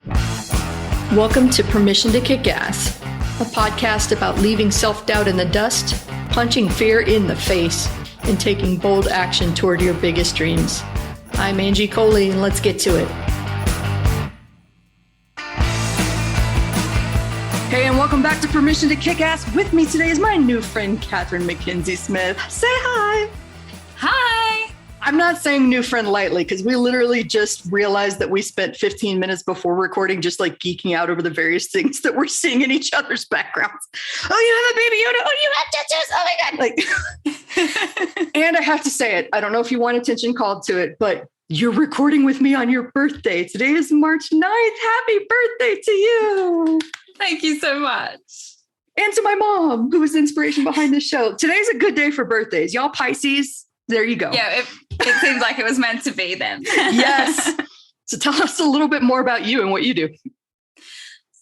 Welcome to Permission to Kick Ass, a podcast about leaving self-doubt in the dust, punching fear in the face, and taking bold action toward your biggest dreams. I'm Angie Coley, and let's get to it. Hey, and welcome back to Permission to Kick Ass. With me today is my new friend, Katherine Mackenzie-Smith. Say hi. Hi. I'm not saying new friend lightly because we literally just realized that we spent 15 minutes before recording just like geeking out over the various things that we're seeing in each other's backgrounds. Oh, you have a baby Yoda. Oh, you have tattoos. Oh my God. And I have to say it. I don't know if you want attention called to it, but you're recording with me on your birthday. Today is March 9th. Happy birthday to you. Thank you so much. And to my mom, who was the inspiration behind this show. Today's a good day for birthdays. Y'all Pisces, there you go. Yeah, it seems like it was meant to be then. Yes. So tell us a little bit more about you and what you do.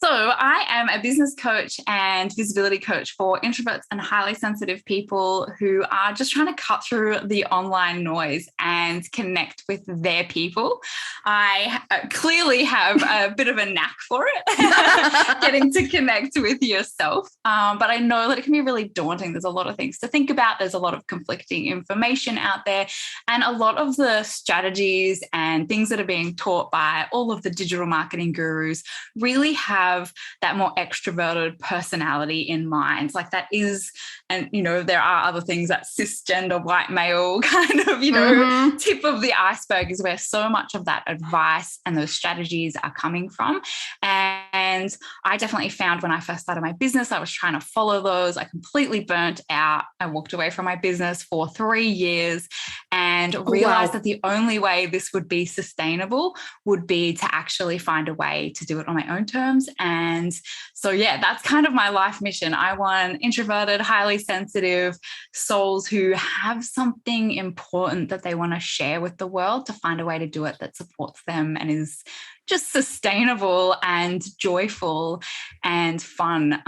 So I am a business coach and visibility coach for introverts and highly sensitive people who are just trying to cut through the online noise and connect with their people. I clearly have a bit of a knack for it, getting to connect with yourself. But I know that it can be really daunting. There's a lot of things to think about. There's a lot of conflicting information out there. And a lot of the strategies and things that are being taught by all of the digital marketing gurus really have that more extroverted personality in mind. Like that is, and there are other things, that cisgender white male kind of, tip of the iceberg is where so much of that advice and those strategies are coming from. And I definitely found when I first started my business, I was trying to follow those. I completely burnt out. I walked away from my business for 3 years and realized that the only way this would be sustainable would be to actually find a way to do it on my own terms. And so, yeah, that's kind of my life mission. I want introverted, highly sensitive souls who have something important that they want to share with the world to find a way to do it that supports them and is just sustainable and joyful and fun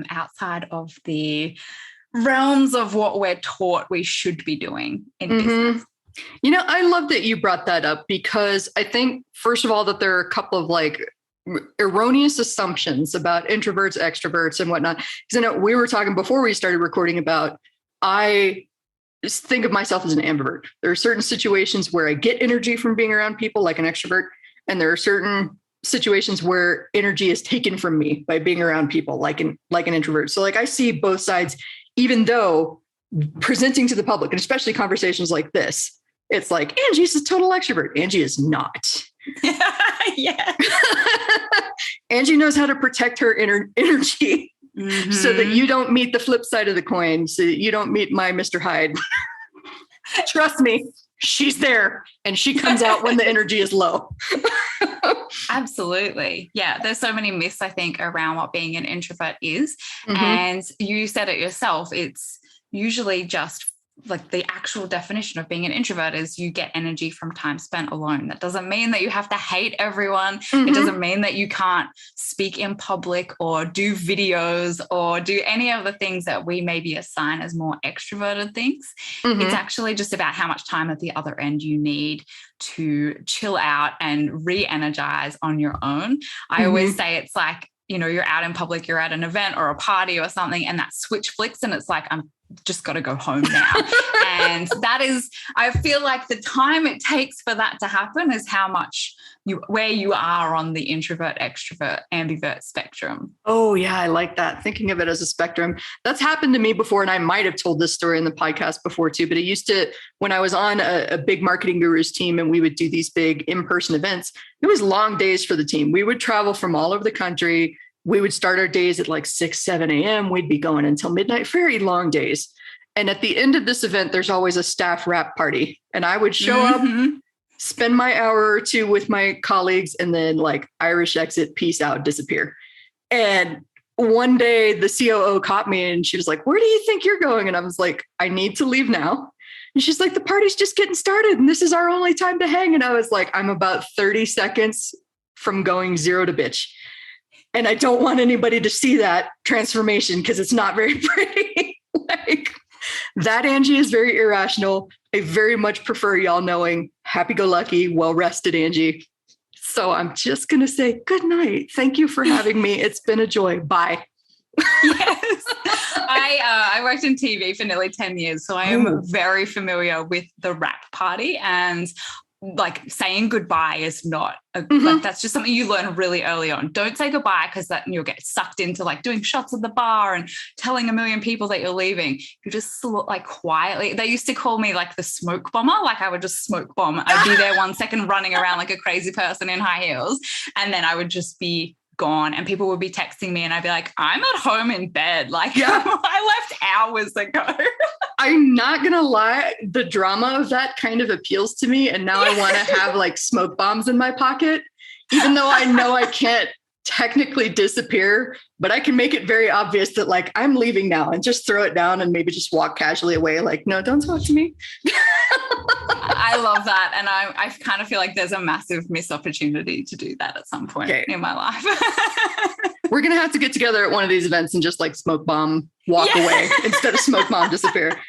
outside of the realms of what we're taught we should be doing in business. I love that you brought that up because I think, first of all, that there are a couple of erroneous assumptions about introverts, extroverts, and whatnot. Because I know we were talking before we started recording about, I think of myself as an ambivert. There are certain situations where I get energy from being around people like an extrovert. And there are certain situations where energy is taken from me by being around people like an introvert. So I see both sides, even though presenting to the public, and especially conversations like this, it's like, Angie's a total extrovert. Angie is not. Yeah. Angie knows how to protect her energy so that you don't meet the flip side of the coin, so that you don't meet my Mr. Hyde. Trust me, she's there and she comes out when the energy is low. Absolutely. Yeah. There's so many myths, I think, around what being an introvert is. And you said it yourself. It's usually just like the actual definition of being an introvert is you get energy from time spent alone. That doesn't mean that you have to hate everyone. It doesn't mean that you can't speak in public or do videos or do any of the things that we maybe assign as more extroverted things. It's actually just about how much time at the other end you need to chill out and re-energize on your own. I always say it's like, you're out in public, you're at an event or a party or something, and that switch flicks and it's like, I'm just got to go home now. And that is, I feel like the time it takes for that to happen is how much where you are on the introvert, extrovert, ambivert spectrum. Oh yeah. I like that. Thinking of it as a spectrum. That's happened to me before. And I might've told this story in the podcast before too, but it used to, when I was on a big marketing gurus team and we would do these big in-person events, it was long days for the team. We would travel from all over the country. We would start our days at 6, 7 a.m. We'd be going until midnight, very long days. And at the end of this event, there's always a staff wrap party. And I would show up, spend my hour or two with my colleagues, and then Irish exit, peace out, disappear. And one day the COO caught me and she was like, "Where do you think you're going?" And I was like, "I need to leave now." And she's like, "The party's just getting started and this is our only time to hang." And I was like, "I'm about 30 seconds from going zero to bitch. And I don't want anybody to see that transformation because it's not very pretty." That Angie is very irrational. I very much prefer y'all knowing happy-go-lucky, well-rested Angie. So I'm just going to say good night. Thank you for having me. It's been a joy. Bye. Yes. I worked in TV for nearly 10 years, so I am very familiar with the wrap party, and like saying goodbye is not like that's just something you learn really early on. Don't say goodbye, because that you'll get sucked into like doing shots at the bar and telling a million people that you're leaving. You just like quietly. They used to call me like the smoke bomber. Like I would just smoke bomb. I'd be there 1 second running around like a crazy person in high heels, and then I would just be gone, and people would be texting me and I'd be like, I'm at home in bed. Like I left hours ago. I'm not going to lie. The drama of that kind of appeals to me. And now I want to have like smoke bombs in my pocket, even though I know I can't technically disappear, but I can make it very obvious that like I'm leaving now, and just throw it down and maybe just walk casually away. Like, no, don't talk to me. I love that. And I kind of feel like there's a massive missed opportunity to do that at some point in my life. We're going to have to get together at one of these events and just like smoke bomb, walk away instead of smoke bomb, disappear.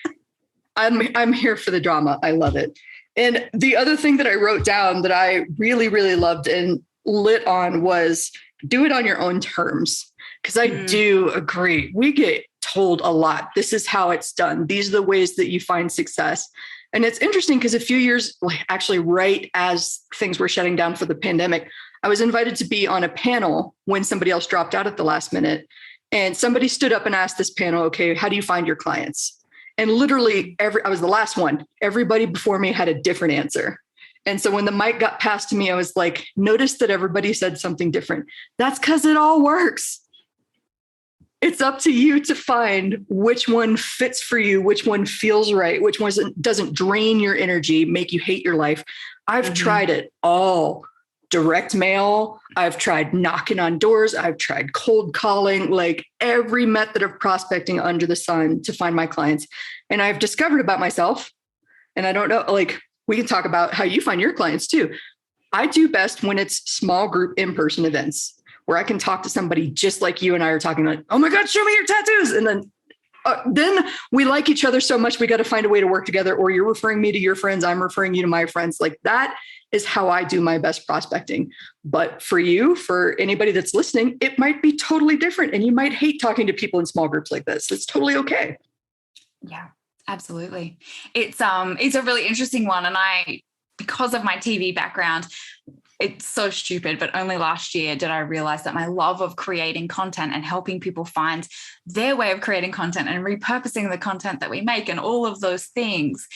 I'm here for the drama. I love it. And the other thing that I wrote down that I really, really loved and lit on was do it on your own terms. Because I do agree. We get told a lot. This is how it's done. These are the ways that you find success. And it's interesting because a few years, actually right as things were shutting down for the pandemic, I was invited to be on a panel when somebody else dropped out at the last minute. And somebody stood up and asked this panel, okay, how do you find your clients? And literally I was the last one. Everybody before me had a different answer. And so when the mic got passed to me, I was like, notice that everybody said something different. That's because it all works. It's up to you to find which one fits for you, which one feels right, which one doesn't drain your energy, make you hate your life. I've tried it all. Direct mail. I've tried knocking on doors. I've tried cold calling, like every method of prospecting under the sun to find my clients. And I've discovered about myself, and I don't know, like we can talk about how you find your clients too. I do best when it's small group in-person events where I can talk to somebody just like you and I are talking, like, oh my God, show me your tattoos. And then we like each other so much, we got to find a way to work together, or you're referring me to your friends, I'm referring you to my friends. Like that is how I do my best prospecting. But for you, for anybody that's listening, it might be totally different. And you might hate talking to people in small groups like this. It's totally okay. Yeah, absolutely. It's a really interesting one. And because of my TV background, it's so stupid, but only last year did I realize that my love of creating content and helping people find their way of creating content and repurposing the content that we make and all of those things,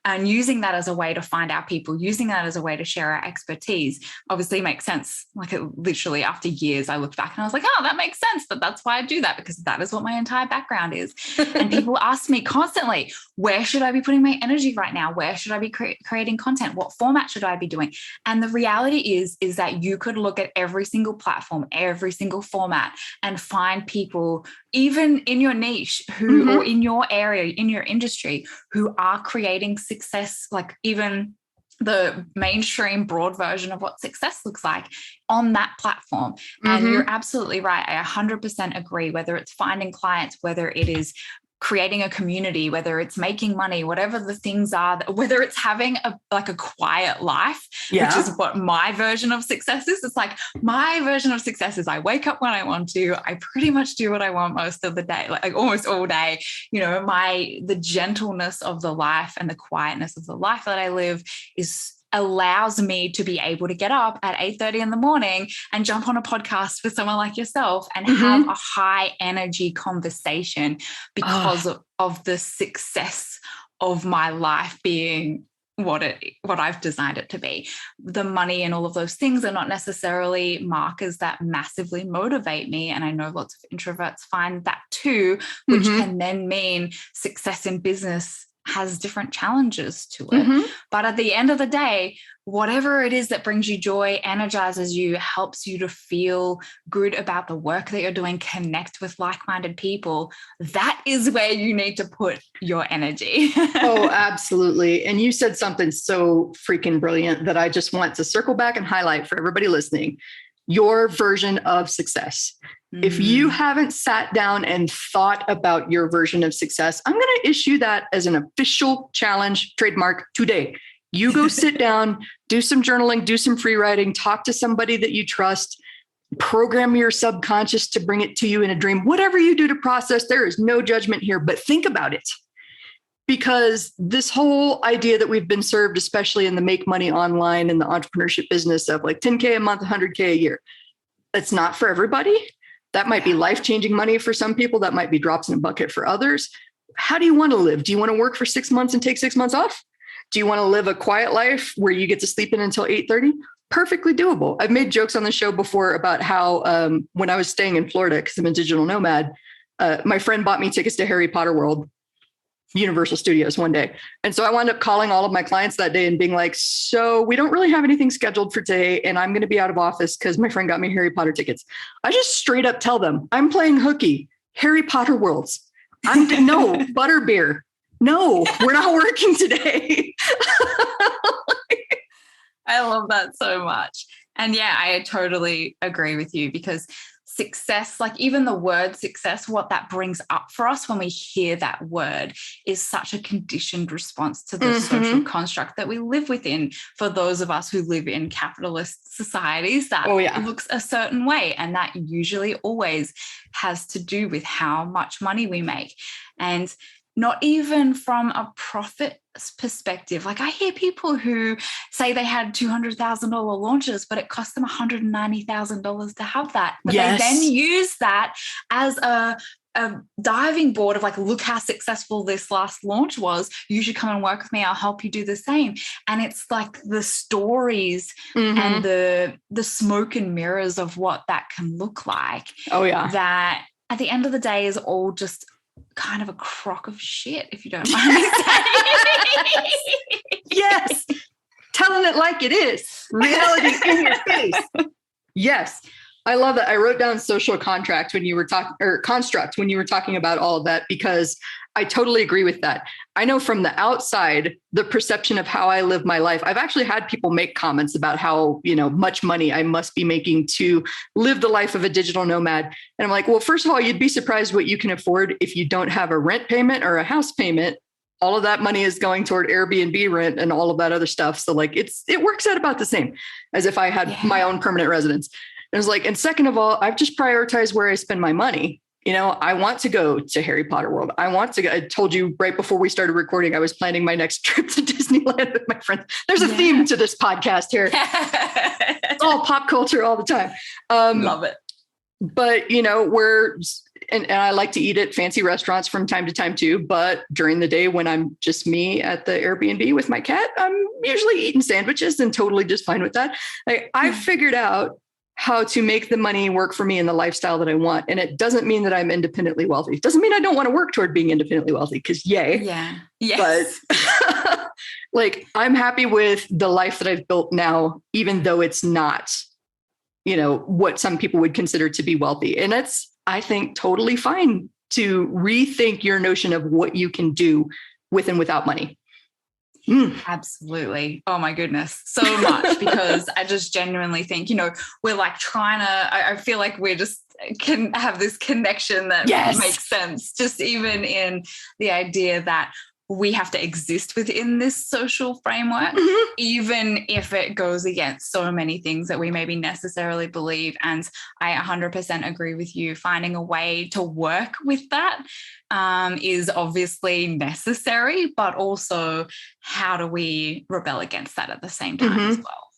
and using that as a way to find our people, using that as a way to share our expertise, obviously makes sense. Like literally after years, I looked back and I was like, oh, that makes sense. That's why I do that, because that is what my entire background is. And people ask me constantly, where should I be putting my energy right now? Where should I be creating content? What format should I be doing? And the reality is that you could look at every single platform, every single format, and find people, even in your niche who, or in your area, in your industry, who are creating success, like even the mainstream broad version of what success looks like on that platform. And you're absolutely right. I 100% agree, whether it's finding clients, whether it is creating a community, whether it's making money, whatever the things are, whether it's having a quiet life, which is what my version of success is. It's like my version of success is I wake up when I want to, I pretty much do what I want most of the day, like almost all day. You know, the gentleness of the life and the quietness of the life that I live allows me to be able to get up at 8:30 in the morning and jump on a podcast with someone like yourself and have a high energy conversation because of the success of my life being what I've designed it to be. The money and all of those things are not necessarily markers that massively motivate me. And I know lots of introverts find that too, which can then mean success in business has different challenges to it. But at the end of the day, whatever it is that brings you joy, energizes you, helps you to feel good about the work that you're doing, connect with like-minded people, that is where you need to put your energy. Oh, absolutely. And you said something so freaking brilliant that I just want to circle back and highlight for everybody listening. Your version of success. If you haven't sat down and thought about your version of success, I'm going to issue that as an official challenge trademark today. You go sit down, do some journaling, do some free writing, talk to somebody that you trust, program your subconscious to bring it to you in a dream. Whatever you do to process, there is no judgment here, but think about it. Because this whole idea that we've been served, especially in the make money online and the entrepreneurship business of like 10K a month, 100K a year, it's not for everybody. That might be life-changing money for some people. That might be drops in a bucket for others. How do you want to live? Do you want to work for 6 months and take 6 months off? Do you want to live a quiet life where you get to sleep in until 8:30? Perfectly doable. I've made jokes on the show before about how when I was staying in Florida, because I'm a digital nomad, my friend bought me tickets to Harry Potter World, Universal Studios one day. And so I wound up calling all of my clients that day and being like, so we don't really have anything scheduled for today. And I'm going to be out of office because my friend got me Harry Potter tickets. I just straight up tell them I'm playing hooky, Harry Potter Worlds. No butterbeer. No, we're not working today. I love that so much. And yeah, I totally agree with you because success, like even the word success, what that brings up for us when we hear that word is such a conditioned response to the social construct that we live within. For those of us who live in capitalist societies, that looks a certain way. And that usually always has to do with how much money we make. And not even from a profit perspective. Like I hear people who say they had $200,000 launches, but it cost them $190,000 to have that. But they then use that as a diving board of like, look how successful this last launch was. You should come and work with me. I'll help you do the same. And it's like the stories and the smoke and mirrors of what that can look like. Oh yeah. That at the end of the day is all just kind of a crock of shit, if you don't mind me saying. Yes. Telling it like it is. Reality in your face. Yes. I love that. I wrote down social contract when you were talking, or construct when you were talking about all of that, because I totally agree with that. I know from the outside, the perception of how I live my life. I've actually had people make comments about how, much money I must be making to live the life of a digital nomad. And I'm like, well, first of all, you'd be surprised what you can afford if you don't have a rent payment or a house payment. All of that money is going toward Airbnb rent and all of that other stuff. So like it works out about the same as if I had my own permanent residence. And it's like, and second of all, I've just prioritized where I spend my money. I want to go to Harry Potter World. I told you right before we started recording, I was planning my next trip to Disneyland with my friends. There's a theme to this podcast here. It's all pop culture all the time. Love it. But, and I like to eat at fancy restaurants from time to time too. But during the day when I'm just me at the Airbnb with my cat, I'm usually eating sandwiches and totally just fine with that. I've figured out how to make the money work for me in the lifestyle that I want. And it doesn't mean that I'm independently wealthy. It doesn't mean I don't want to work toward being independently wealthy, because yay. Yeah. Yes. But like, I'm happy with the life that I've built now, even though it's not, what some people would consider to be wealthy. And it's, I think, totally fine to rethink your notion of what you can do with and without money. Absolutely. Oh my goodness. So much, because I just genuinely think, we're like I feel like we're just can have this connection that makes sense, just even in the idea that we have to exist within this social framework, even if it goes against so many things that we maybe necessarily believe. And I 100% agree with you. Finding a way to work with that is obviously necessary, but also how do we rebel against that at the same time as well?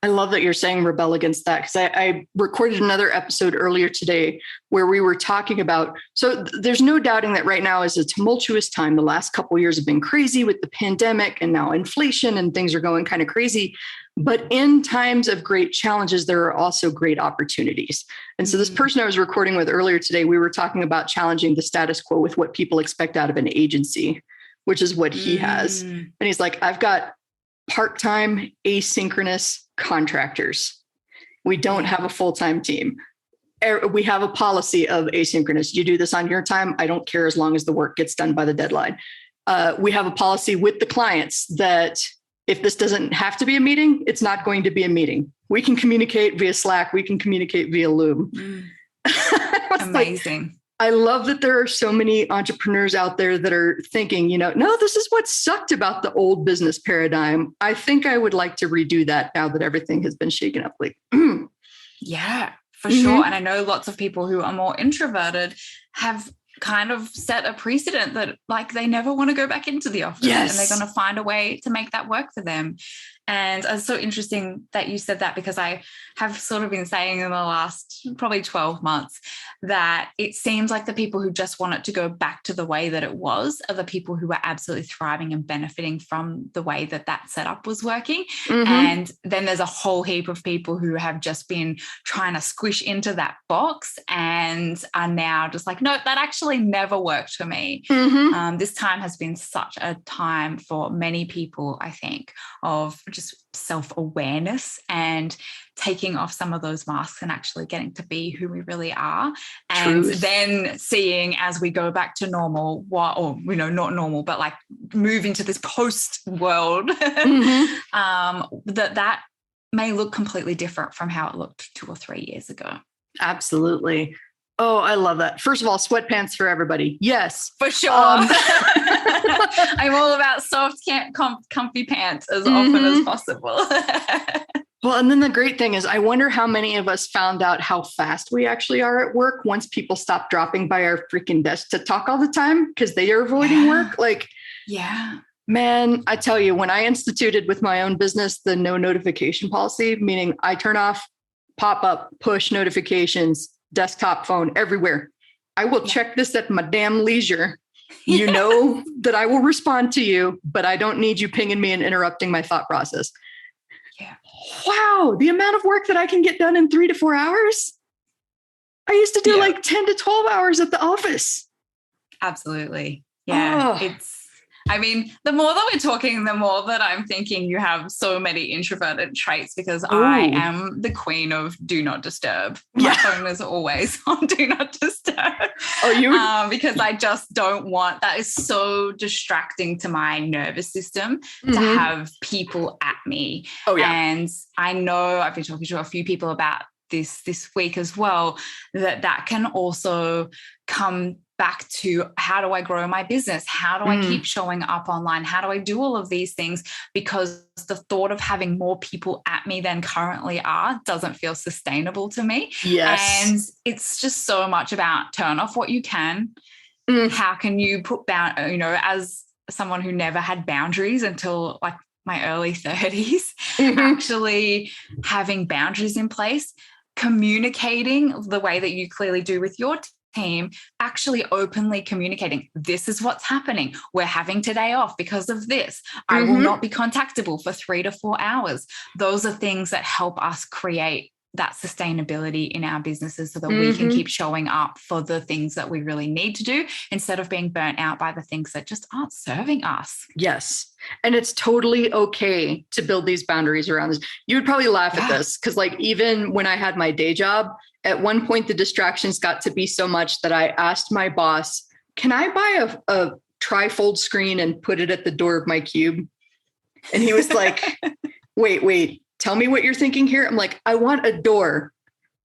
I love that you're saying rebel against that, because I recorded another episode earlier today where we were talking about, so there's no doubting that right now is a tumultuous time. The last couple of years have been crazy with the pandemic and now inflation, and things are going kind of crazy. But in times of great challenges, there are also great opportunities. And so this person I was recording with earlier today, we were talking about challenging the status quo with what people expect out of an agency, which is what he has. And he's like, I've got part-time asynchronous contractors. We don't have a full-time team. We have a policy of asynchronous. You do this on your time. I don't care, as long as the work gets done by the deadline. We have a policy with the clients that if this doesn't have to be a meeting, it's not going to be a meeting. We can communicate via Slack. We can communicate via Loom. Amazing. I love that there are so many entrepreneurs out there that are thinking, no, this is what sucked about the old business paradigm. I think I would like to redo that now that everything has been shaken up. Like, yeah, for sure. And I know lots of people who are more introverted have kind of set a precedent that like they never want to go back into the office, and they're going to find a way to make that work for them. And it's so interesting that you said that, because I have sort of been saying in the last probably 12 months that it seems like the people who just want it to go back to the way that it was are the people who are absolutely thriving and benefiting from the way that that setup was working. And then there's a whole heap of people who have just been trying to squish into that box and are now just like, no, that actually never worked for me. This time has been such a time for many people, I think, of just self-awareness and taking off some of those masks and actually getting to be who we really are. And then seeing as we go back to normal, not normal, but like move into this post world, that may look completely different from how it looked 2 or 3 years ago. Absolutely. Oh, I love that. First of all, sweatpants for everybody. Yes. For sure. I'm all about soft, comfy pants as often as possible. Well, and then the great thing is, I wonder how many of us found out how fast we actually are at work once people stop dropping by our freaking desk to talk all the time because they are avoiding work. Like, man, I tell you, when I instituted with my own business the no notification policy, meaning I turn off pop-up, push notifications, desktop, phone, everywhere. I will check this at my damn leisure. You know that I will respond to you, but I don't need you pinging me and interrupting my thought process. Yeah. Wow. The amount of work that I can get done in 3 to 4 hours. I used to do like 10 to 12 hours at the office. Absolutely. Yeah. I mean, the more that we're talking, the more that I'm thinking you have so many introverted traits, because I am the queen of do not disturb. My phone is always on do not disturb. Because I just don't want, that is so distracting to my nervous system to have people at me. And I know I've been talking to a few people about this week as well, that can also come back to, how do I grow my business? How do I keep showing up online? How do I do all of these things? Because the thought of having more people at me than currently are doesn't feel sustainable to me. Yes. And it's just so much about turn off what you can. How can you put as someone who never had boundaries until like my early 30s, actually having boundaries in place, communicating the way that you clearly do with your team, actually openly communicating, this is what's happening. We're having today off because of this. I will not be contactable for 3 to 4 hours. Those are things that help us create that sustainability in our businesses so that we can keep showing up for the things that we really need to do instead of being burnt out by the things that just aren't serving us. Yes. And it's totally okay to build these boundaries around this. You would probably laugh at this because like even when I had my day job, at one point the distractions got to be so much that I asked my boss, can I buy a trifold screen and put it at the door of my cube? And he was like, wait. Tell me what you're thinking here. I'm like, I want a door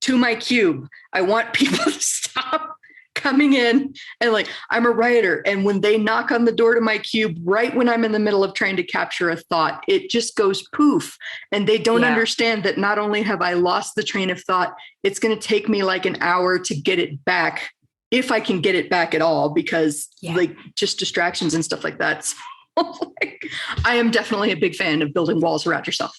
to my cube. I want people to stop coming in. And like, I'm a writer. And when they knock on the door to my cube, right when I'm in the middle of trying to capture a thought, it just goes poof. And they don't understand that not only have I lost the train of thought, it's going to take me like an hour to get it back, if I can get it back at all, because like just distractions and stuff like that. So, like, I am definitely a big fan of building walls around yourself.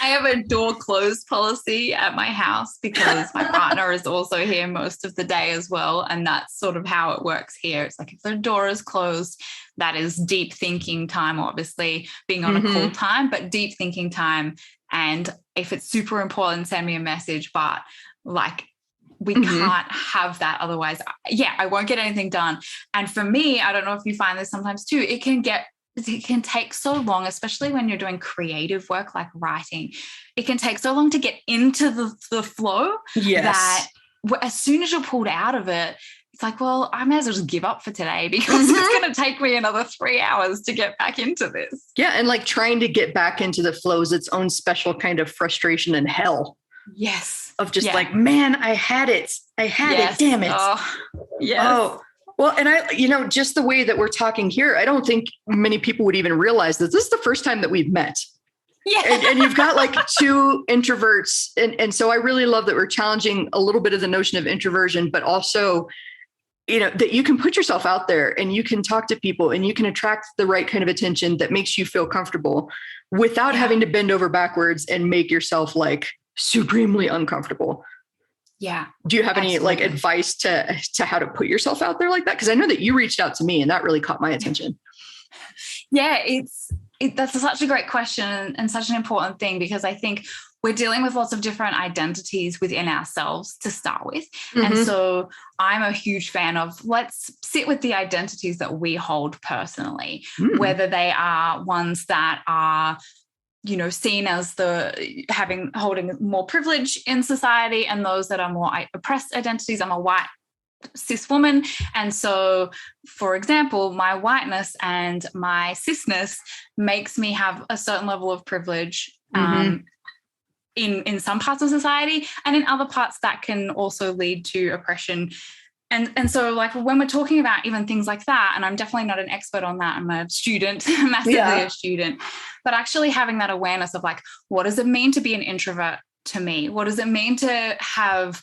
I have a door closed policy at my house because my partner is also here most of the day as well. And that's sort of how it works here. It's like if the door is closed, that is deep thinking time, obviously being on a call time, but deep thinking time. And if it's super important, send me a message. But like, we can't have that otherwise. I won't get anything done. And for me, I don't know if you find this sometimes too, it can take so long, especially when you're doing creative work like writing. It can take so long to get into the flow that as soon as you're pulled out of it, it's like, well, I may as well just give up for today because it's going to take me another 3 hours to get back into this. Yeah. And like trying to get back into the flow is its own special kind of frustration and hell. Yes. Of just like, man, I had it. I had it. Damn it. Oh, yes. Oh, well, and just the way that we're talking here, I don't think many people would even realize that this is the first time that we've met. Yeah. And you've got like two introverts. And so I really love that we're challenging a little bit of the notion of introversion, but also, that you can put yourself out there and you can talk to people and you can attract the right kind of attention that makes you feel comfortable without having to bend over backwards and make yourself like supremely uncomfortable. Yeah. Do you have any like advice to how to put yourself out there like that? Because I know that you reached out to me and that really caught my attention. Yeah, that's such a great question and such an important thing, because I think we're dealing with lots of different identities within ourselves to start with. Mm-hmm. And so I'm a huge fan of let's sit with the identities that we hold personally, whether they are ones that are seen as holding more privilege in society, and those that are more oppressed identities. I'm a white cis woman. And so, for example, my whiteness and my cisness makes me have a certain level of privilege in some parts of society, and in other parts that can also lead to oppression. And so like when we're talking about even things like that, and I'm definitely not an expert on that, I'm a student, massively a student, but actually having that awareness of like, what does it mean to be an introvert to me? What does it mean to have,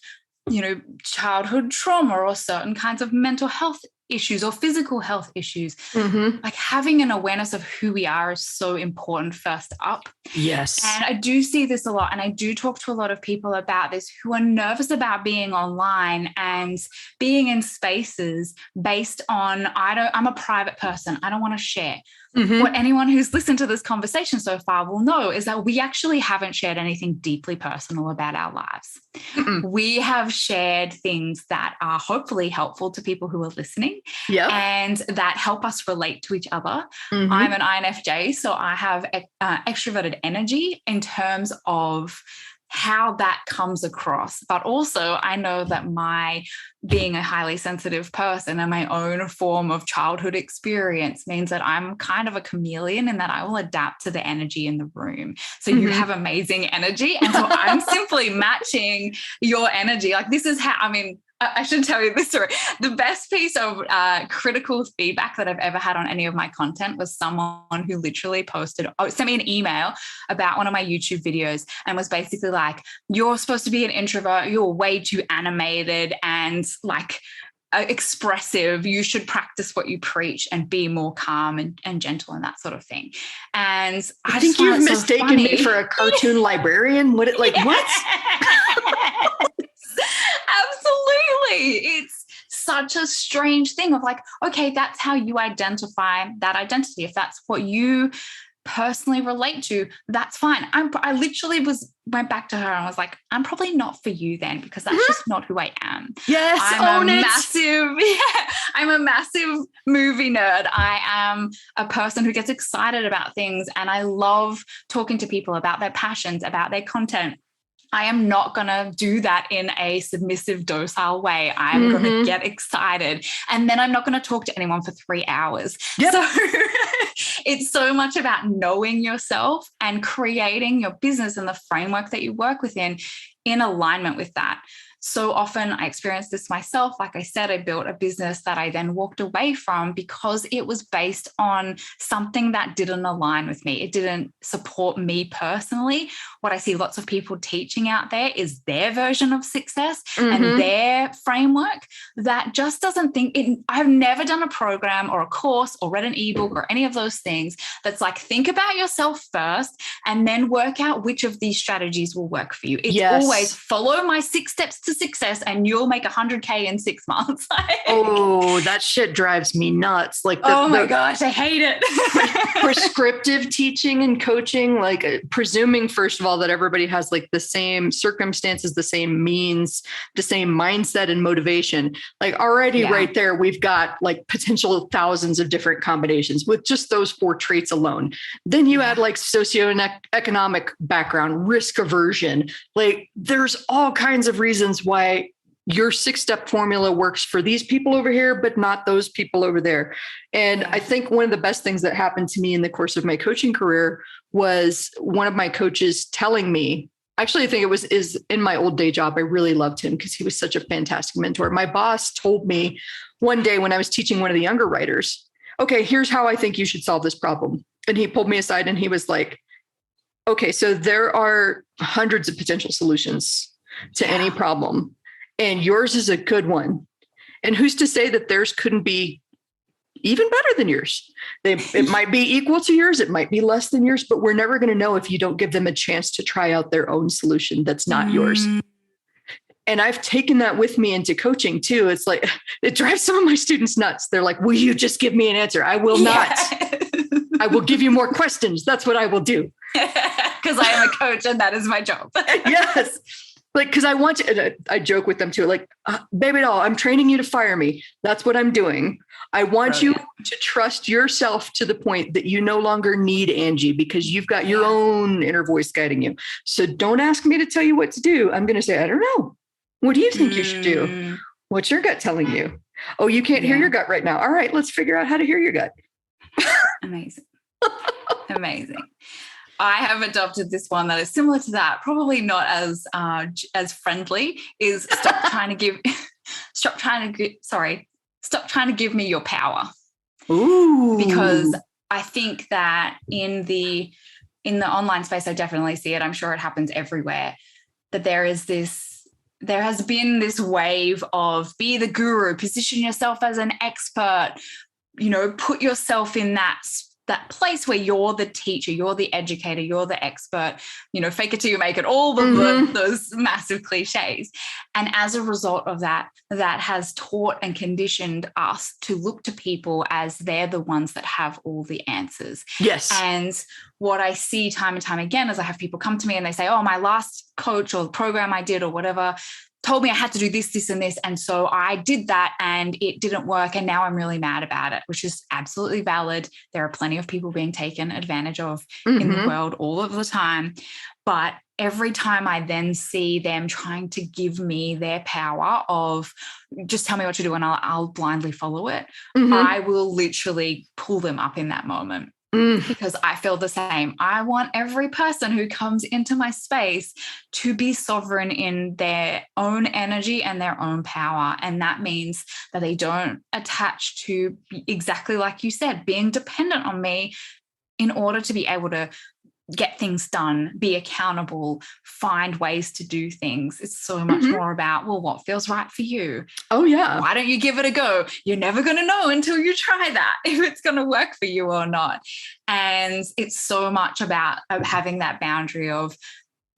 childhood trauma or certain kinds of mental health issues or physical health issues? Like having an awareness of who we are is so important first up. Yes. And I do see this a lot, and I do talk to a lot of people about this who are nervous about being online and being in spaces based on, I'm a private person, I don't want to share. What anyone who's listened to this conversation so far will know is that we actually haven't shared anything deeply personal about our lives. We have shared things that are hopefully helpful to people who are listening and that help us relate to each other. I'm an INFJ, so I have extroverted energy in terms of how that comes across. But also I know that my being a highly sensitive person and my own form of childhood experience means that I'm kind of a chameleon, and that I will adapt to the energy in the room. So you have amazing energy. And so I'm simply matching your energy. Like this is how, I should tell you this story. The best piece of critical feedback that I've ever had on any of my content was someone who literally sent me an email about one of my YouTube videos and was basically like, you're supposed to be an introvert. You're way too animated and like expressive. You should practice what you preach and be more calm and gentle and that sort of thing. And I think you've mistaken me for a cartoon librarian. What? Absolutely. It's such a strange thing of like, okay, that's how you identify that identity. If that's what you personally relate to, that's fine. I literally went back to her and was like, I'm probably not for you then, because that's just not who I am. Yes, I'm a massive movie nerd. I am a person who gets excited about things, and I love talking to people about their passions, about their content. I am not going to do that in a submissive, docile way. I'm going to get excited, and then I'm not going to talk to anyone for 3 hours. Yep. So it's so much about knowing yourself and creating your business and the framework that you work within in alignment with that. So often I experienced this myself. Like I said, I built a business that I then walked away from because it was based on something that didn't align with me. It didn't support me personally. What I see lots of people teaching out there is their version of success and their framework that just doesn't think it. I've never done a program or a course or read an ebook or any of those things that's like, think about yourself first and then work out which of these strategies will work for you. It's always follow my 6 steps to success and you'll make 100K in 6 months. Oh, that shit drives me nuts. Like, oh my gosh, I hate it. Prescriptive teaching and coaching, like presuming, first of all, that everybody has like the same circumstances, the same means, the same mindset and motivation. Like already right there, we've got like potential thousands of different combinations with just those 4 traits alone. Then you add like socioeconomic background, risk aversion. Like there's all kinds of reasons why your 6-step formula works for these people over here, but not those people over there. And I think one of the best things that happened to me in the course of my coaching career was one of my coaches telling me, Actually, I think is in my old day job. I really loved him because he was such a fantastic mentor. My boss told me one day when I was teaching one of the younger writers, okay, here's how I think you should solve this problem. And he pulled me aside and he was like, okay, so there are hundreds of potential solutions to any problem, and yours is a good one. And who's to say that theirs couldn't be even better than yours? It might be equal to yours. It might be less than yours, but we're never going to know if you don't give them a chance to try out their own solution that's not yours. And I've taken that with me into coaching too. It's like, it drives some of my students nuts. They're like, will you just give me an answer? I will not. I will give you more questions. That's what I will do. Because I am a coach and that is my job. Yes. Like, because I want to, I joke with them too, like, baby doll, I'm training you to fire me. That's what I'm doing. I want you to trust yourself to the point that you no longer need Angie because you've got your own inner voice guiding you. So don't ask me to tell you what to do. I'm going to say, I don't know. What do you think you should do? What's your gut telling you? Oh, you can't hear your gut right now. All right, let's figure out how to hear your gut. Amazing. Amazing. I have adopted this one that is similar to that, probably not as friendly, is stop trying to give me your power. Ooh. Because I think that in the online space, I definitely see it. I'm sure it happens everywhere, that there has been this wave of be the guru, position yourself as an expert, put yourself in that place where you're the teacher, you're the educator, you're the expert, fake it till you make it, all those massive cliches. And as a result of that has taught and conditioned us to look to people as they're the ones that have all the answers. Yes. And what I see time and time again is I have people come to me and they say, oh, my last coach or program I did or whatever told me I had to do this, this, and this. And so I did that and it didn't work. And now I'm really mad about it, which is absolutely valid. There are plenty of people being taken advantage of in the world all of the time. But every time I then see them trying to give me their power of just tell me what to do and I'll blindly follow it, I will literally pull them up in that moment. Because I feel the same. I want every person who comes into my space to be sovereign in their own energy and their own power. And that means that they don't attach to, exactly like you said, being dependent on me in order to be able to get things done, be accountable, find ways to do things. It's so much more about, well, what feels right for you? Oh, yeah. Why don't you give it a go? You're never going to know until you try that, if it's going to work for you or not. And it's so much about having that boundary of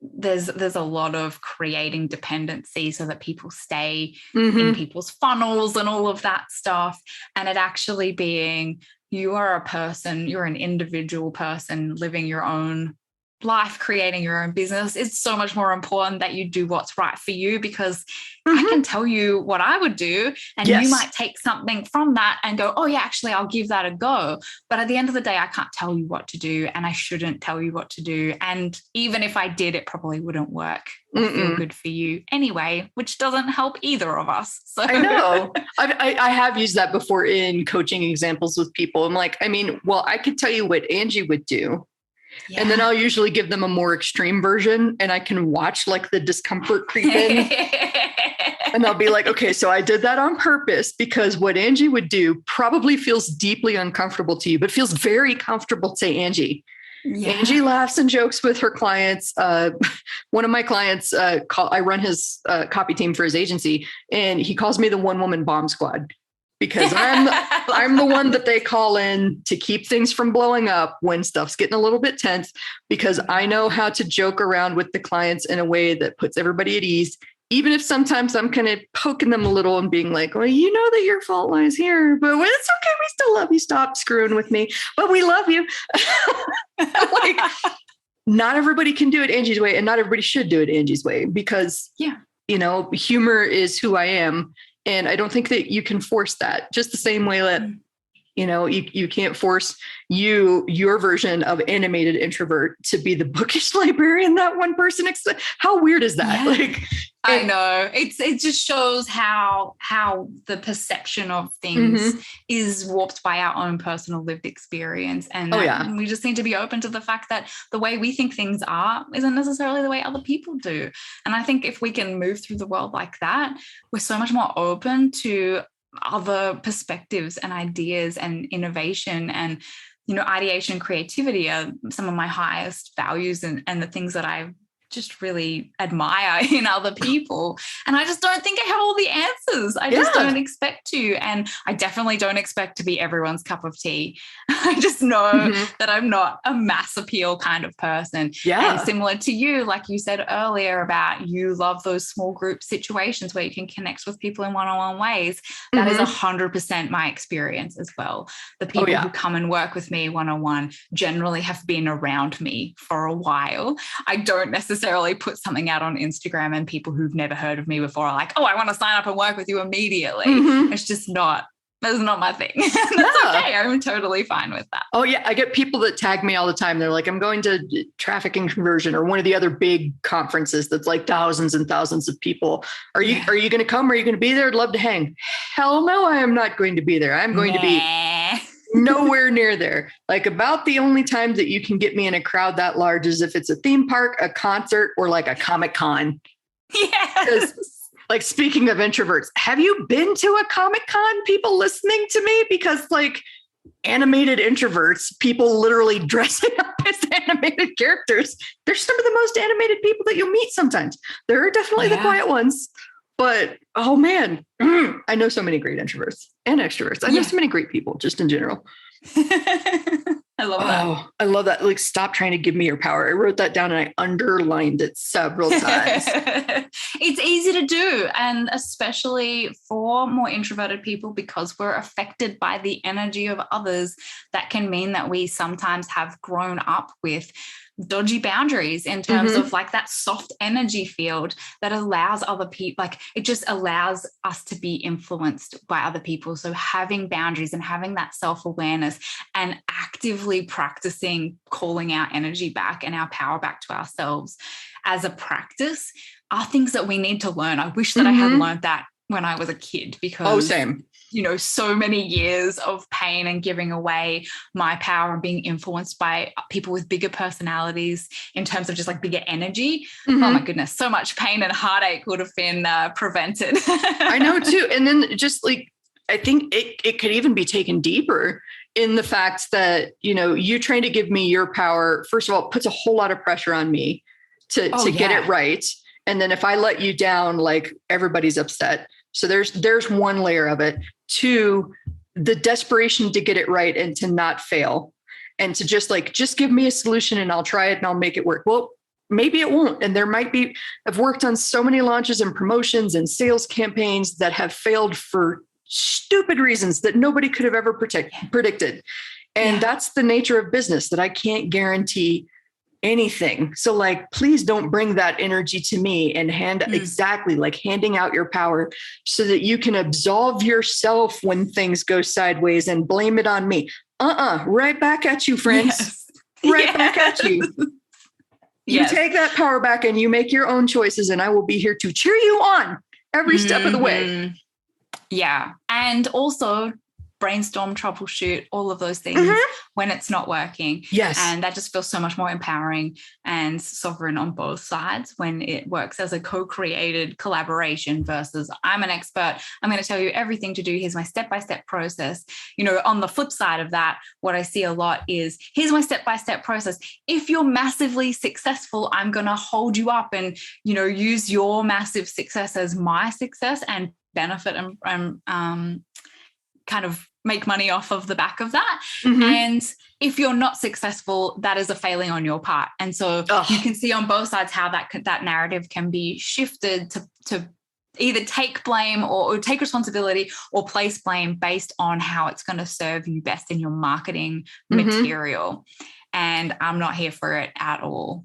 there's a lot of creating dependency so that people stay in people's funnels and all of that stuff. And it actually being, you are a person, you're an individual person living your own life, creating your own business. It's so much more important that you do what's right for you, because I can tell you what I would do and you might take something from that and go, oh yeah, actually I'll give that a go. But at the end of the day, I can't tell you what to do and I shouldn't tell you what to do. And even if I did, it probably wouldn't work or feel good for you anyway, which doesn't help either of us. So I know. I have used that before in coaching examples with people. I'm like, I could tell you what Angie would do. Yeah. And then I'll usually give them a more extreme version and I can watch like the discomfort creep in. And I'll be like, okay, so I did that on purpose because what Angie would do probably feels deeply uncomfortable to you, but feels very comfortable to Angie. Yeah. Angie laughs and jokes with her clients. One of my clients, I run his copy team for his agency, and he calls me the one-woman bomb squad. Because I'm the one that they call in to keep things from blowing up when stuff's getting a little bit tense, because I know how to joke around with the clients in a way that puts everybody at ease, even if sometimes I'm kind of poking them a little and being like, well, you know that your fault lies here, but it's okay. We still love you. Stop screwing with me, but we love you. Like, not everybody can do it Angie's way, and not everybody should do it Angie's way, because, humor is who I am. And I don't think that you can force that, just the same way that, you can't force your version of animated introvert to be the bookish librarian that one person. How weird is that? Yeah. Like, I know. It just shows how the perception of things is warped by our own personal lived experience. And we just need to be open to the fact that the way we think things are isn't necessarily the way other people do. And I think if we can move through the world like that, we're so much more open to other perspectives and ideas and innovation, and ideation, creativity are some of my highest values and the things that I just really admire in other people. And I just don't think I have all the answers. I just don't expect to. And I definitely don't expect to be everyone's cup of tea. I just know that I'm not a mass appeal kind of person. Yeah. And similar to you, like you said earlier about you love those small group situations where you can connect with people in one-on-one ways. That is 100% my experience as well. The people who come and work with me one-on-one generally have been around me for a while. I don't necessarily put something out on Instagram and people who've never heard of me before are like, oh, I want to sign up and work with you immediately. It's just that's not my thing. That's okay. I'm totally fine with that. Oh yeah. I get people that tag me all the time. They're like, I'm going to Traffic and Conversion or one of the other big conferences that's like thousands and thousands of people. Are you going to come? Are you going to be there? I'd love to hang. Hell no, I am not going to be there. I'm going to be nowhere near there. Like about the only time that you can get me in a crowd that large is if it's a theme park, a concert, or like a Comic-Con. Yes. Like speaking of introverts, have you been to a Comic-Con, people listening to me? Because like animated introverts, people literally dressing up as animated characters, they're some of the most animated people that you'll meet sometimes. There are definitely the quiet ones. But, oh man, I know so many great introverts and extroverts. I know so many great people just in general. I love that. Oh, I love that. Like, stop trying to give me your power. I wrote that down and I underlined it several times. It's easy to do. And especially for more introverted people, because we're affected by the energy of others, that can mean that we sometimes have grown up with dodgy boundaries in terms of like that soft energy field that allows other people, like it just allows us to be influenced by other people. So having boundaries and having that self-awareness and actively practicing calling our energy back and our power back to ourselves as a practice are things that we need to learn. I wish that I had learned that when I was a kid, because same. So many years of pain and giving away my power and being influenced by people with bigger personalities in terms of just like bigger energy. Oh my goodness, so much pain and heartache would have been prevented. I know too. And then just like, I think it could even be taken deeper in the fact that, you trying to give me your power, first of all, puts a whole lot of pressure on me to get it right. And then if I let you down, like everybody's upset. So there's one layer of it. Two, the desperation to get it right and to not fail and to just give me a solution and I'll try it and I'll make it work. Well, maybe it won't. And there might be, I've worked on so many launches and promotions and sales campaigns that have failed for stupid reasons that nobody could have ever predicted. And that's the nature of business, that I can't guarantee anything. So like, please don't bring that energy to me and exactly like handing out your power so that you can absolve yourself when things go sideways and blame it on me. Right back at you, friends. Yes. Back at you. You take that power back and you make your own choices and I will be here to cheer you on every step of the way. Yeah. And also brainstorm, troubleshoot, all of those things when it's not working. Yes. And that just feels so much more empowering and sovereign on both sides when it works as a co-created collaboration versus I'm an expert. I'm going to tell you everything to do. Here's my step-by-step process. On the flip side of that, what I see a lot is here's my step-by-step process. If you're massively successful, I'm going to hold you up and, use your massive success as my success and benefit and kind of make money off of the back of that. And if you're not successful, that is a failing on your part. And so you can see on both sides how that narrative can be shifted to either take blame or take responsibility or place blame based on how it's going to serve you best in your marketing material. And I'm not here for it at all.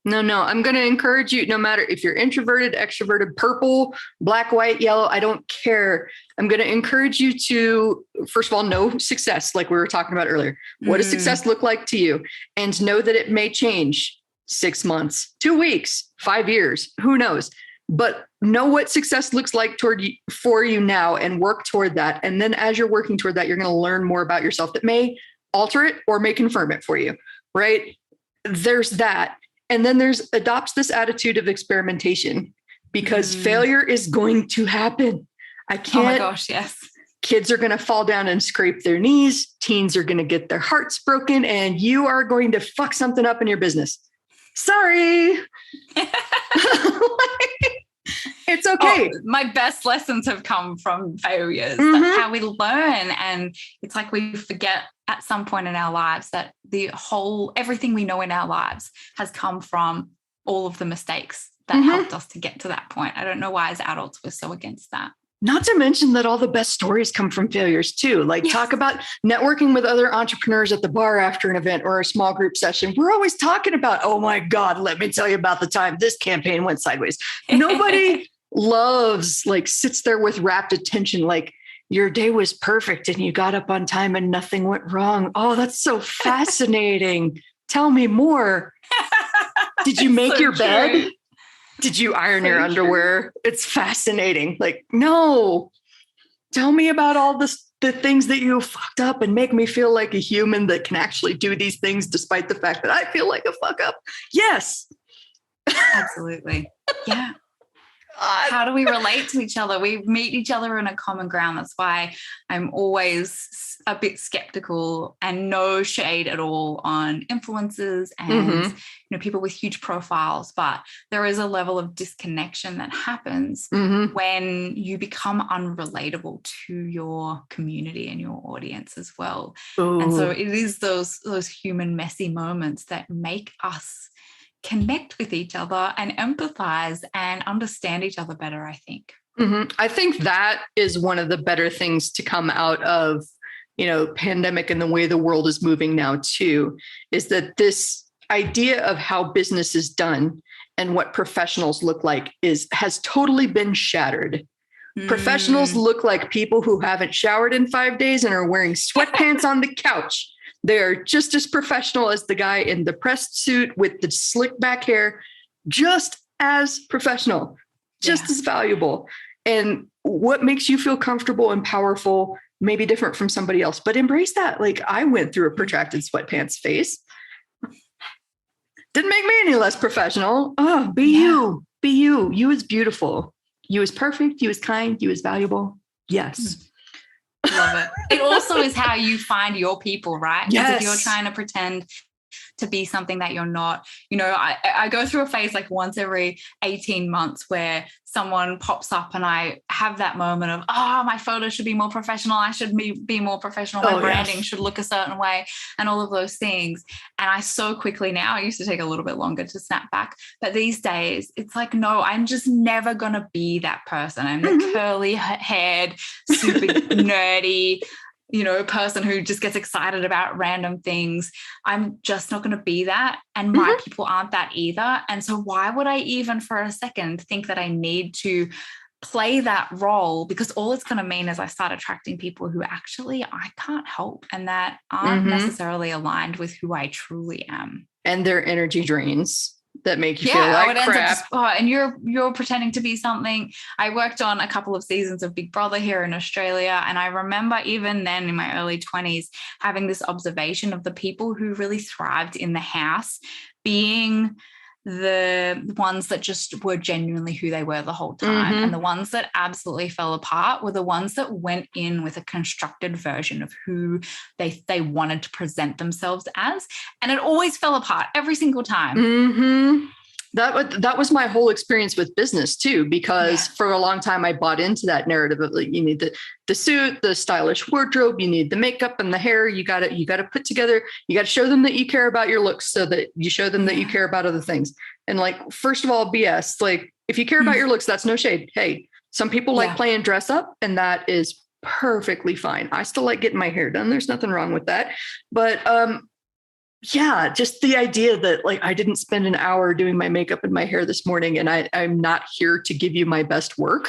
No, I'm going to encourage you, no matter if you're introverted, extroverted, purple, black, white, yellow, I don't care. I'm going to encourage you to, first of all, know success, like we were talking about earlier. What does success look like to you? And know that it may change 6 months, 2 weeks, 5 years, who knows? but know what success looks like for you now and work toward that. And then as you're working toward that, you're going to learn more about yourself that may alter it or may confirm it for you, right? There's that. And then adopts this attitude of experimentation, because failure is going to happen. Oh my gosh, yes. Kids are going to fall down and scrape their knees. Teens are going to get their hearts broken, and you are going to fuck something up in your business. Sorry. It's okay. My best lessons have come from failures. That's how we learn. And it's like we forget at some point in our lives that everything we know in our lives has come from all of the mistakes that helped us to get to that point. I don't know why as adults we're so against that. Not to mention that all the best stories come from failures too. Like talk about networking with other entrepreneurs at the bar after an event or a small group session. We're always talking about, oh my God, let me tell you about the time this campaign went sideways. Nobody sits there with rapt attention, like your day was perfect and you got up on time and nothing went wrong. Oh, that's so fascinating. Tell me more. Did you make your bed? Did you iron your underwear? It's fascinating. Like, no, tell me about all the things that you fucked up and make me feel like a human that can actually do these things despite the fact that I feel like a fuck up. Yes. Absolutely. Yeah. How do we relate to each other? We meet each other in a common ground. That's why I'm always a bit skeptical, and no shade at all on influencers and people with huge profiles. But there is a level of disconnection that happens when you become unrelatable to your community and your audience as well. Ooh. And so it is those human messy moments that make us connect with each other and empathize and understand each other better, I think. I think that is one of the better things to come out of, pandemic and the way the world is moving now too, is that this idea of how business is done and what professionals look like has totally been shattered. Professionals look like people who haven't showered in 5 days and are wearing sweatpants on the couch. They're just as professional as the guy in the pressed suit with the slick back hair, just as professional, just as valuable. And what makes you feel comfortable and powerful may be different from somebody else, but embrace that. Like, I went through a protracted sweatpants phase. Didn't make me any less professional. Oh, be you. Be you. You is beautiful. You is perfect. You is kind. You is valuable. Yes. Love it. It also is how you find your people, right? Because Yes. if you're trying to pretend to be something that you're not, I go through a phase like once every 18 months where someone pops up and I have that moment of, my photo should be more professional. I should be more professional. My branding should look a certain way and all of those things. And I so quickly now, it used to take a little bit longer to snap back. But these days it's like, no, I'm just never going to be that person. I'm the curly haired, super nerdy, person who just gets excited about random things. I'm just not going to be that. And my people aren't that either. And so why would I even for a second think that I need to play that role? Because all it's going to mean is I start attracting people who actually I can't help and that aren't necessarily aligned with who I truly am. And their energy drains that make you feel like crap. And you're pretending to be something. I worked on a couple of seasons of Big Brother here in Australia. And I remember even then in my early 20s, having this observation of the people who really thrived in the house being the ones that just were genuinely who they were the whole time. And the ones that absolutely fell apart were the ones that went in with a constructed version of who they wanted to present themselves as. And it always fell apart every single time. That was my whole experience with business too, because for a long time I bought into that narrative of like, you need the suit, the stylish wardrobe, you need the makeup and the hair. You got to put together, you got to show them that you care about your looks so that you show them that you care about other things. And like, first of all, BS, like if you care about your looks, that's no shade. Hey, some people like playing dress up and that is perfectly fine. I still like getting my hair done. There's nothing wrong with that. But, just the idea that like I didn't spend an hour doing my makeup and my hair this morning and I'm not here to give you my best work.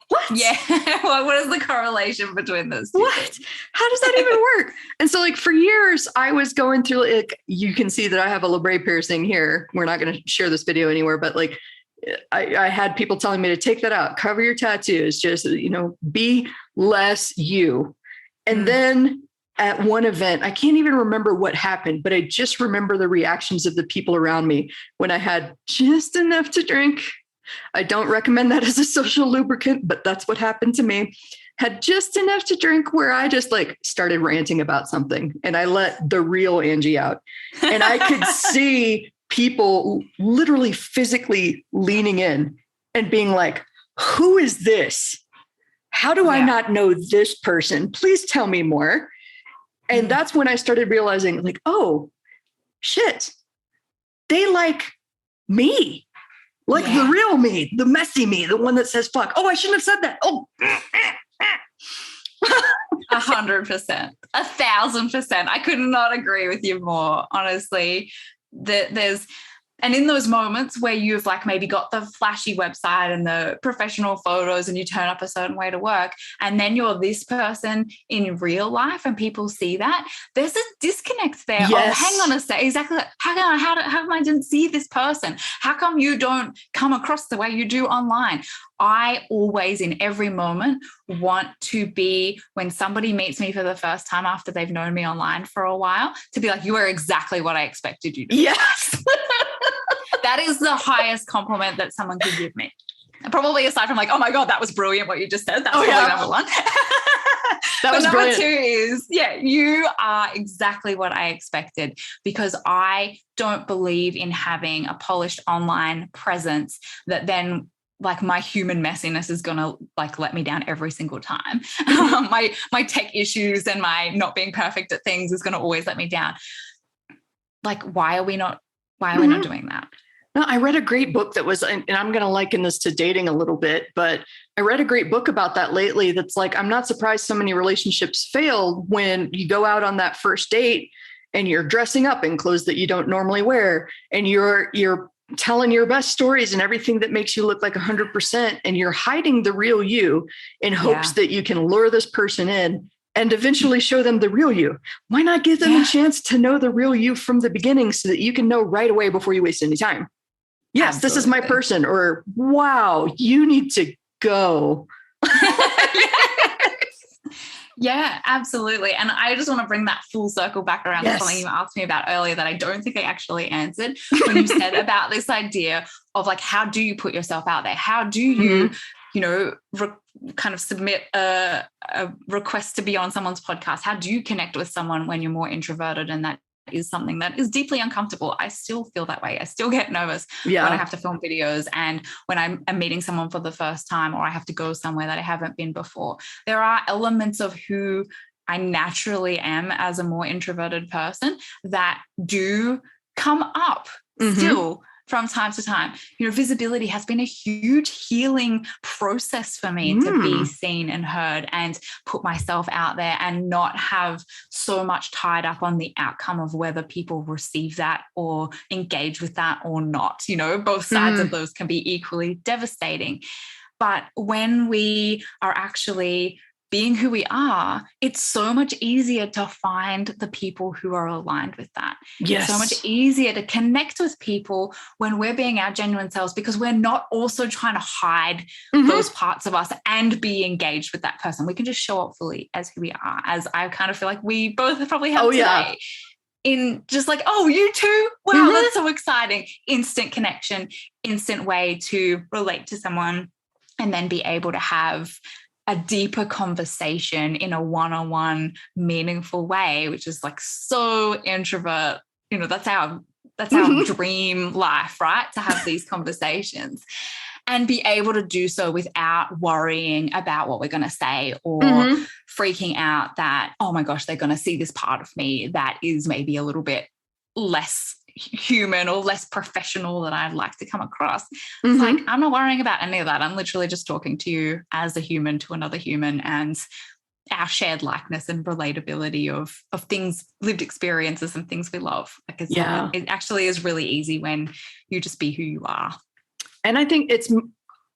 What? Yeah. What is the correlation between those two? What? How does that even work? And so like for years I was going through like, you can see that I have a labret piercing here. We're not going to share this video anywhere, but like I had people telling me to take that out, cover your tattoos, just, be less you. And then at one event, I can't even remember what happened, but I just remember the reactions of the people around me when I had just enough to drink. I don't recommend that as a social lubricant, but that's what happened to me. Had just enough to drink where I just started ranting about something, and I let the real Angie out. And I could see people literally physically leaning in and being like, who is this? How do I not know this person? Please tell me more. And that's when I started realizing oh, shit, they like me, the real me, the messy me, the one that says, fuck. Oh, I shouldn't have said that. Oh, 100%, 1,000%. I could not agree with you more, honestly. And in those moments where you've maybe got the flashy website and the professional photos and you turn up a certain way to work, and then you're this person in real life and people see that, there's a disconnect there. Yes. Oh, hang on a sec. Exactly. How come I didn't see this person? How come you don't come across the way you do online? I always, in every moment, want to be, when somebody meets me for the first time after they've known me online for a while, to be like, you are exactly what I expected you to be. Yes. That is the highest compliment that someone could give me. Probably aside from oh my God, that was brilliant what you just said. That's probably number one. That was number brilliant. 2 is, you are exactly what I expected, because I don't believe in having a polished online presence that then my human messiness is going to let me down every single time. My tech issues and my not being perfect at things is going to always let me down. Why are we not doing that? No, I read a great book that was, and I'm going to liken this to dating a little bit, but I read a great book about that lately. That's I'm not surprised so many relationships fail when you go out on that first date and you're dressing up in clothes that you don't normally wear. And you're telling your best stories and everything that makes you look 100%. And you're hiding the real you in hopes that you can lure this person in and eventually show them the real you. Why not give them a chance to know the real you from the beginning so that you can know right away before you waste any time? Yes, Absolutely. This is my person, or wow, you need to go. Yeah, absolutely. And I just want to bring that full circle back around to something you asked me about earlier that I don't think I actually answered, when you said about this idea of how do you put yourself out there? How do you, kind of submit a request to be on someone's podcast? How do you connect with someone when you're more introverted? And that is something that is deeply uncomfortable. I still feel that way. I still get nervous when I have to film videos and when I'm meeting someone for the first time, or I have to go somewhere that I haven't been before. There are elements of who I naturally am as a more introverted person that do come up still from time to time. Visibility has been a huge healing process for me to be seen and heard and put myself out there and not have so much tied up on the outcome of whether people receive that or engage with that or not. Both sides of those can be equally devastating. But when we are actually being who we are, it's so much easier to find the people who are aligned with that. Yes. It's so much easier to connect with people when we're being our genuine selves, because we're not also trying to hide those parts of us and be engaged with that person. We can just show up fully as who we are, as I kind of feel like we both probably have today. In just oh, you too? Wow, that's so exciting. Instant connection, instant way to relate to someone, and then be able to have a deeper conversation in a one-on-one meaningful way, which is so introvert. That's our dream life, right? To have these conversations and be able to do so without worrying about what we're going to say or freaking out that, oh my gosh, they're going to see this part of me that is maybe a little bit less human or less professional than I'd like to come across. It's I'm not worrying about any of that. I'm literally just talking to you as a human to another human, and our shared likeness and relatability of things, lived experiences and things we love. It actually is really easy when you just be who you are. And I think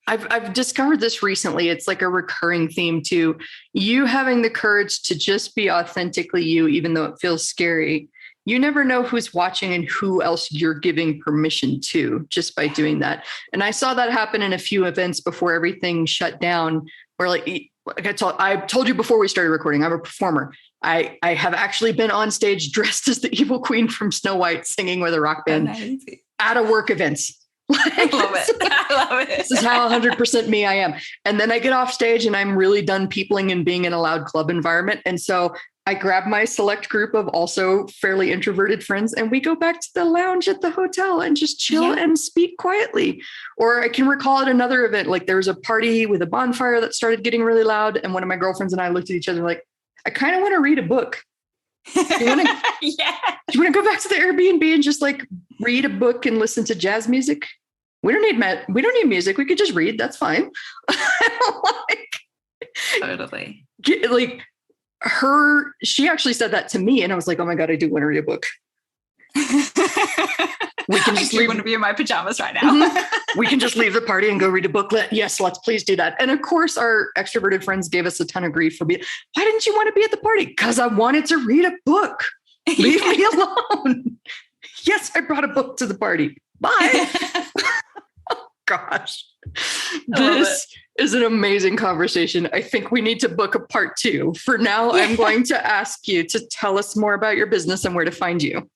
I've discovered this recently. It's a recurring theme to you having the courage to just be authentically you, even though it feels scary. you never know who's watching and who else you're giving permission to just by doing that. And I saw that happen in a few events before everything shut down, where like I told you before we started recording, I'm a performer. I have actually been on stage dressed as the evil queen from Snow White singing with a rock band at a work event. I love it. I love it. This is how 100% me I am. And then I get off stage and I'm really done peopling and being in a loud club environment. And so I grab my select group of also fairly introverted friends and we go back to the lounge at the hotel and just chill and speak quietly. Or I can recall at another event, like there was a party with a bonfire that started getting really loud. And one of my girlfriends and I looked at each other like, I kind of want to read a book. Do you want to go back to the Airbnb and just like read a book and listen to jazz music? We don't need music. We could just read. That's fine. Totally. Like she actually said that to me, and I was like, oh my God, I do want to read a book. We can just want to be in my pajamas right now. We can just leave the party and go read a booklet. Yes, let's please do that. And of course, our extroverted friends gave us a ton of grief for being, why didn't you want to be at the party? Because I wanted to read a book. Leave me alone. Yes, I brought a book to the party. Bye. Oh, gosh. This is an amazing conversation. I think we need to book a part 2. For now, I'm going to ask you to tell us more about your business and where to find you.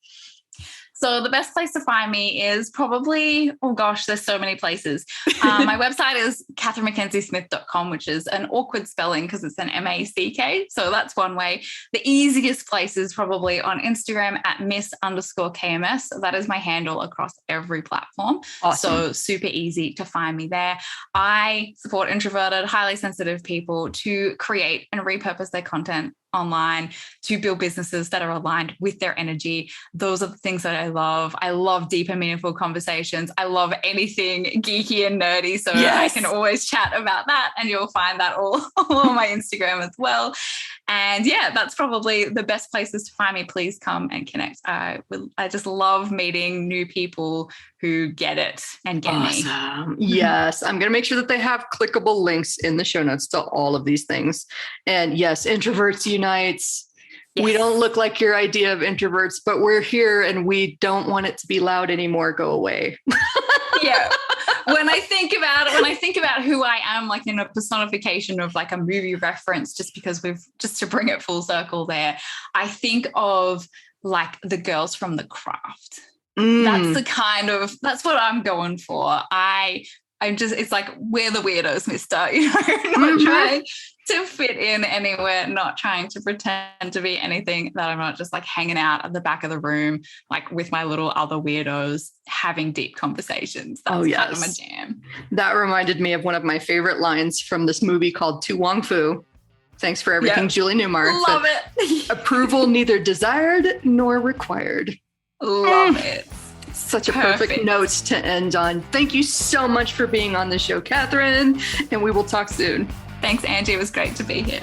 So the best place to find me is probably, oh gosh, there's so many places. My website is Katherine-Mackenzie-Smith.com, which is an awkward spelling because it's an M-A-C-K. So that's one way. The easiest place is probably on Instagram at Miss_KMS. That is my handle across every platform. Awesome. So super easy to find me there. I support introverted, highly sensitive people to create and repurpose their content online to build businesses that are aligned with their energy. Those are the things that I love. I love deep and meaningful conversations. I love anything geeky and nerdy. So I can always chat about that. And you'll find that all on my Instagram as well. And that's probably the best places to find me. Please come and connect. I just love meeting new people who get it and get me. Yes. I'm going to make sure that they have clickable links in the show notes to all of these things. And yes, Introverts Unites. Yes. We don't look like your idea of introverts, but we're here and we don't want it to be loud anymore. Go away. When I think about who I am, like in a personification of like a movie reference, just to bring it full circle there, I think of like the girls from The Craft. That's what I'm going for. It's like, we're the weirdos, mister, not trying to fit in anywhere, not trying to pretend to be anything that I'm not, just like hanging out at the back of the room, like with my little other weirdos, having deep conversations. That's kind of my jam. That reminded me of one of my favorite lines from this movie called To Wong Fu. Thanks for everything, Julie Newmar. Love it. Approval neither desired nor required. Love it. Such a perfect note to end on. Thank you so much for being on the show, Katherine, and we will talk soon. Thanks, Angie. It was great to be here.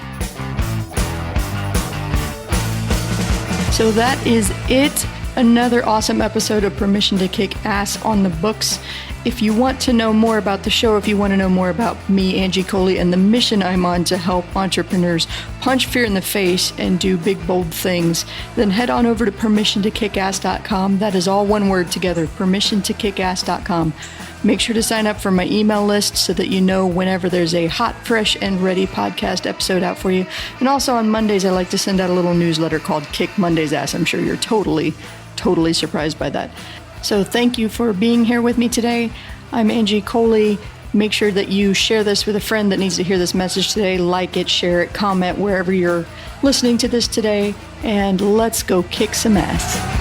So that is it. Another awesome episode of Permission to Kick Ass on the books. If you want to know more about the show, if you want to know more about me, Angie Coley, and the mission I'm on to help entrepreneurs punch fear in the face and do big, bold things, then head on over to permissiontokickass.com. That is all one word together, permissiontokickass.com. Make sure to sign up for my email list so that you know whenever there's a hot, fresh, and ready podcast episode out for you. And also on Mondays, I like to send out a little newsletter called Kick Monday's Ass. I'm sure you're totally surprised by that. So thank you for being here with me today. I'm Angie Coley. Make sure that you share this with a friend that needs to hear this message today. Like it, share it, comment wherever you're listening to this today, and let's go kick some ass.